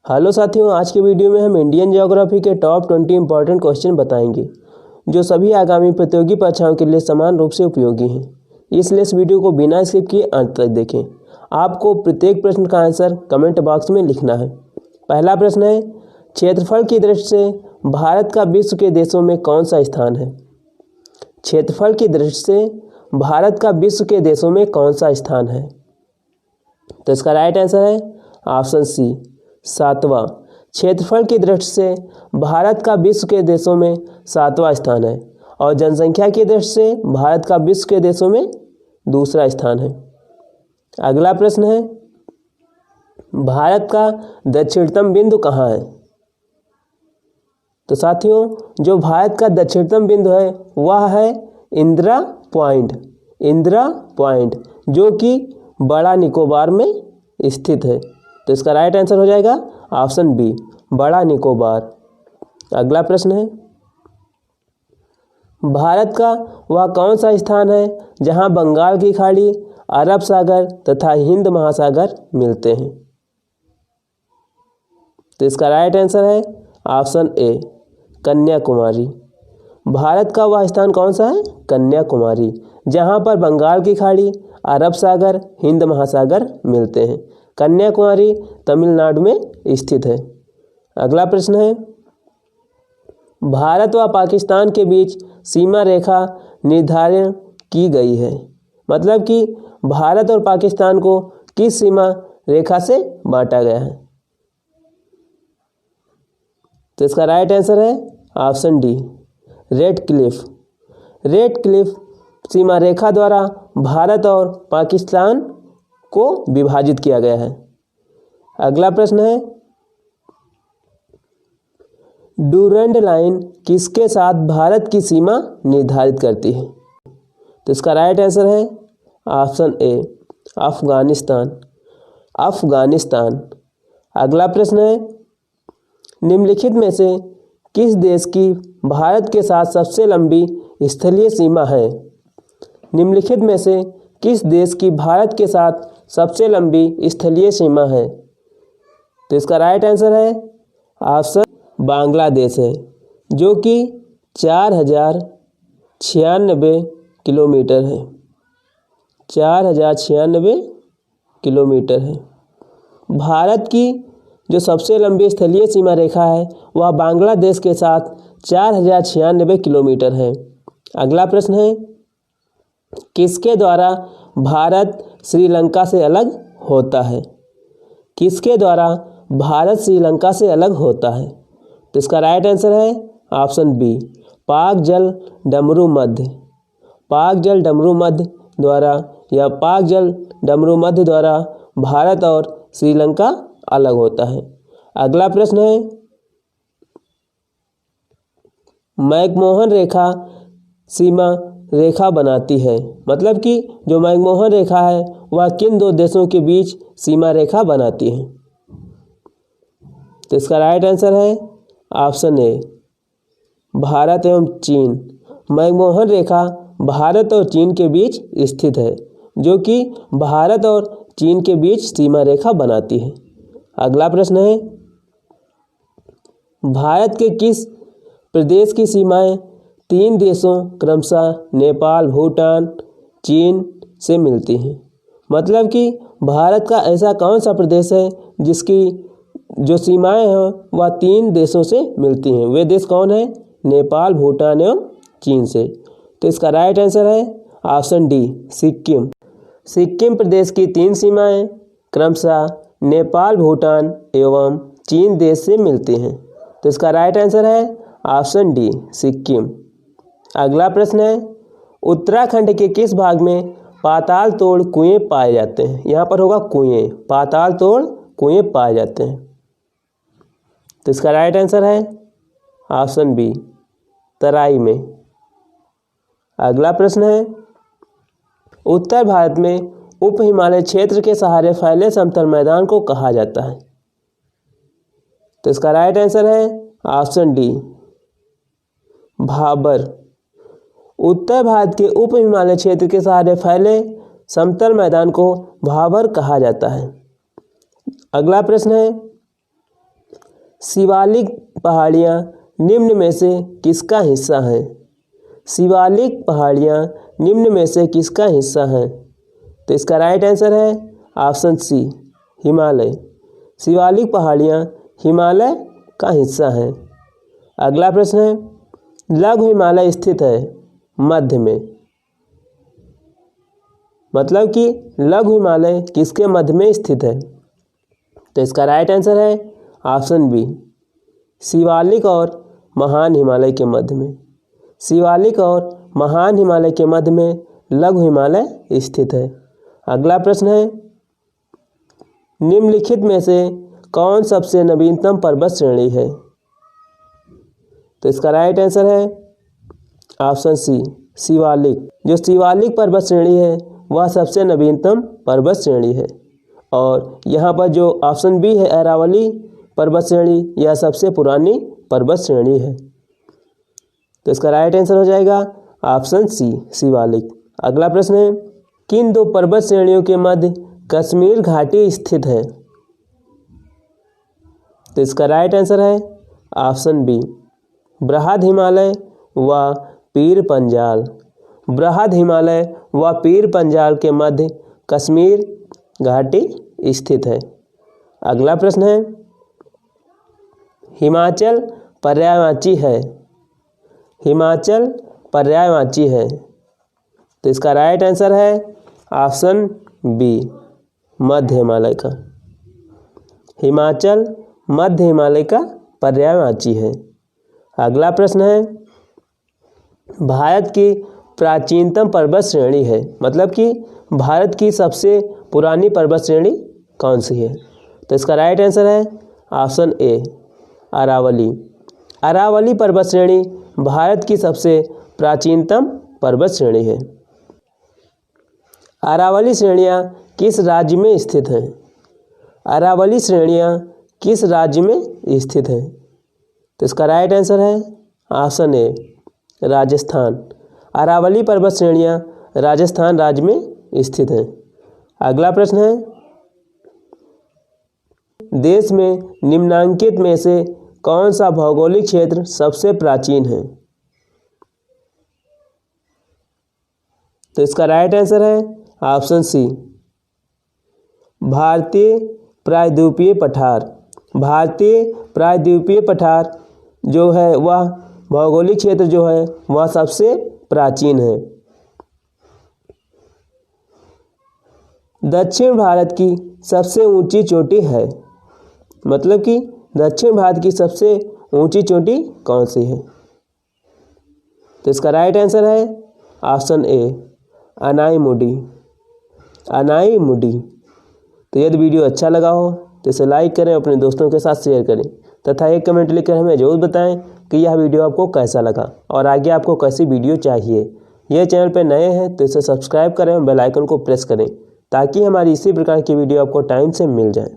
Hello साथियों, आज के वीडियो में हम इंडियन ज्योग्राफी के टॉप 20 इंपॉर्टेंट क्वेश्चन बताएंगे जो सभी आगामी प्रतियोगी परीक्षाओं के लिए समान रूप से उपयोगी हैं। इसलिए इस वीडियो को बिना स्किप किए अंत तक देखें। आपको प्रत्येक प्रश्न का आंसर कमेंट बॉक्स में लिखना है। पहला प्रश्न है, क्षेत्रफल की दृष्टि से भारत का विश्व के देशों में कौन सा स्थान है? क्षेत्रफल की दृष्टि से भारत का विश्व के देशों में कौन सा स्थान है? तो इसका राइट आंसर है ऑप्शन सी, 7वां। क्षेत्रफल की दृष्टि से भारत का विश्व के देशों में 7वां स्थान है और जनसंख्या की दृष्टि से भारत का विश्व के देशों में दूसरा स्थान है। अगला प्रश्न है, भारत का दक्षिणतम बिंदु कहाँ है? तो साथियों, जो भारत का दक्षिणतम बिंदु है वह है इंदिरा पॉइंट, जो कि बड़ा निकोबार में स्थित है। तो इसका राइट आंसर हो जाएगा ऑप्शन बी, बड़ा निकोबार। अगला प्रश्न है, भारत का वह कौन सा स्थान है जहां बंगाल की खाड़ी, अरब सागर तथा हिंद महासागर मिलते हैं? तो इसका राइट आंसर है ऑप्शन ए, कन्याकुमारी। भारत का वह स्थान कौन सा है? कन्याकुमारी, जहां पर बंगाल की खाड़ी, अरब सागर, हिंद महासागर मिलते हैं। कन्याकुमारी तमिलनाडु में स्थित है। अगला प्रश्न है, भारत व पाकिस्तान के बीच सीमा रेखा निर्धारित की गई है। मतलब कि भारत और पाकिस्तान को किस सीमा रेखा से बांटा गया है? तो इसका राइट आंसर है ऑप्शन डी, रेड क्लिफ सीमा रेखा द्वारा भारत और पाकिस्तान को विभाजित किया गया है। अगला प्रश्न है, डूरंड लाइन किसके साथ भारत की सीमा निर्धारित करती है? तो इसका राइट आंसर है ऑप्शन ए, अफगानिस्तान। अगला प्रश्न है, निम्नलिखित में से किस देश की भारत के साथ सबसे लंबी स्थलीय सीमा है? निम्नलिखित में से किस देश की भारत के साथ सबसे लंबी स्थलीय सीमा है? तो इसका राइट आंसर है ऑप्शन बांग्लादेश है, जो कि 4096 किलोमीटर है। 4096 किलोमीटर है। भारत की जो सबसे लंबी स्थलीय सीमा रेखा है वह बांग्लादेश के साथ 4096 किलोमीटर है। अगला प्रश्न है, किसके द्वारा भारत श्रीलंका से अलग होता है? किसके द्वारा भारत श्रीलंका से अलग होता है? तो इसका राइट आंसर है ऑप्शन बी, पाक जल डमरू मध्य द्वारा भारत और श्रीलंका अलग होता है। अगला प्रश्न है, मैकमोहन रेखा सीमा रेखा बनाती है। मतलब कि जो मैकमोहन रेखा है वह किन दो देशों के बीच सीमा रेखा बनाती है? तो इसका राइट आंसर है ऑप्शन ए, भारत एवं चीन। मैकमोहन रेखा भारत और चीन के बीच स्थित है, जो कि भारत और चीन के बीच सीमा रेखा बनाती है। अगला प्रश्न है, भारत के किस प्रदेश की सीमाएं 3 देशों क्रमशः नेपाल, भूटान, चीन से मिलती हैं? मतलब कि भारत का ऐसा कौन सा प्रदेश है जिसकी जो सीमाएं हैं वह 3 देशों से मिलती हैं? वे देश कौन है? नेपाल, भूटान एवं चीन से। तो इसका राइट आंसर है ऑप्शन डी, सिक्किम प्रदेश की 3 सीमाएं क्रमशः नेपाल, भूटान एवं चीन देश से मिलती हैं। तो इसका राइट आंसर है ऑप्शन डी, सिक्किम। अगला प्रश्न है, उत्तराखंड के किस भाग में पाताल तोड़ कुएं पाए जाते हैं? यहाँ पर होगा कुएं, पाताल तोड़ कुएं पाए जाते हैं। तो इसका राइट आंसर है ऑप्शन बी, तराई में। अगला प्रश्न है, उत्तर भारत में उप हिमालय क्षेत्र के सहारे फैले समतल मैदान को कहा जाता है? तो इसका राइट आंसर है ऑप्शन डी, भाबर। उत्तर भारत के उप हिमालय क्षेत्र के सहारे फैले समतल मैदान को भाबर कहा जाता है। अगला प्रश्न है, शिवालिक पहाड़ियाँ निम्न में से किसका हिस्सा हैं? शिवालिक पहाड़ियाँ निम्न में से किसका हिस्सा हैं? तो इसका राइट आंसर है ऑप्शन सी, हिमालय। शिवालिक पहाड़ियाँ हिमालय का हिस्सा हैं। अगला प्रश्न है, लघु हिमालय स्थित है मध्य में। मतलब कि लघु हिमालय किसके मध्य में स्थित है? तो इसका राइट आंसर है ऑप्शन बी, शिवालिक और महान हिमालय के मध्य में। शिवालिक और महान हिमालय के मध्य में लघु हिमालय स्थित है। अगला प्रश्न है, निम्नलिखित में से कौन सबसे नवीनतम पर्वत श्रेणी है? तो इसका राइट आंसर है ऑप्शन सी, शिवालिक। जो शिवालिक पर्वत श्रेणी है वह सबसे नवीनतम पर्वत श्रेणी है। और यहाँ पर जो ऑप्शन बी है अरावली पर्वत श्रेणी, यह सबसे पुरानी पर्वत श्रेणी है। तो इसका राइट आंसर हो जाएगा ऑप्शन सी, शिवालिक। अगला प्रश्न है, किन दो पर्वत श्रेणियों के मध्य कश्मीर घाटी स्थित है? तो इसका राइट आंसर है ऑप्शन बी, बृहद हिमालय व पीर पंजाल। बृहद हिमालय व पीर पंजाल के मध्य कश्मीर घाटी स्थित है। अगला प्रश्न है, हिमाचल पर्यायवाची है। हिमाचल पर्यायवाची है। तो इसका राइट आंसर है ऑप्शन बी, मध्य हिमालय का। हिमाचल मध्य हिमालय का पर्यायवाची है। अगला प्रश्न है, भारत की प्राचीनतम पर्वत श्रेणी है। मतलब कि भारत की सबसे पुरानी पर्वत श्रेणी कौन सी है? तो इसका राइट आंसर है ऑप्शन ए, अरावली। अरावली पर्वत श्रेणी भारत की सबसे प्राचीनतम पर्वत श्रेणी है। अरावली श्रेणियाँ किस राज्य में स्थित हैं? अरावली श्रेणियाँ किस राज्य में स्थित हैं? तो इसका राइट आंसर है ऑप्शन ए, राजस्थान। अरावली पर्वत श्रेणियाँ राजस्थान राज्य में स्थित हैं। अगला प्रश्न है, देश में निम्नांकित में से कौन सा भौगोलिक क्षेत्र सबसे प्राचीन है? तो इसका राइट आंसर है ऑप्शन सी, भारतीय प्रायद्वीपीय पठार। भारतीय प्रायद्वीपीय पठार जो है वह भौगोलिक क्षेत्र जो है वह सबसे प्राचीन है। दक्षिण भारत की सबसे ऊंची चोटी है। मतलब कि दक्षिण भारत की सबसे ऊंची चोटी कौन सी है? तो इसका राइट आंसर है ऑप्शन ए, अनाईमुडी। अनाईमुडी। तो यदि वीडियो अच्छा लगा हो तो इसे लाइक करें, अपने दोस्तों के साथ शेयर करें तथा एक कमेंट लिखकर हमें जरूर बताएं कि यह वीडियो आपको कैसा लगा और आगे आपको कैसी वीडियो चाहिए। यह चैनल पर नए हैं तो इसे सब्सक्राइब करें और बेल आइकन को प्रेस करें ताकि हमारी इसी प्रकार की वीडियो आपको टाइम से मिल जाए।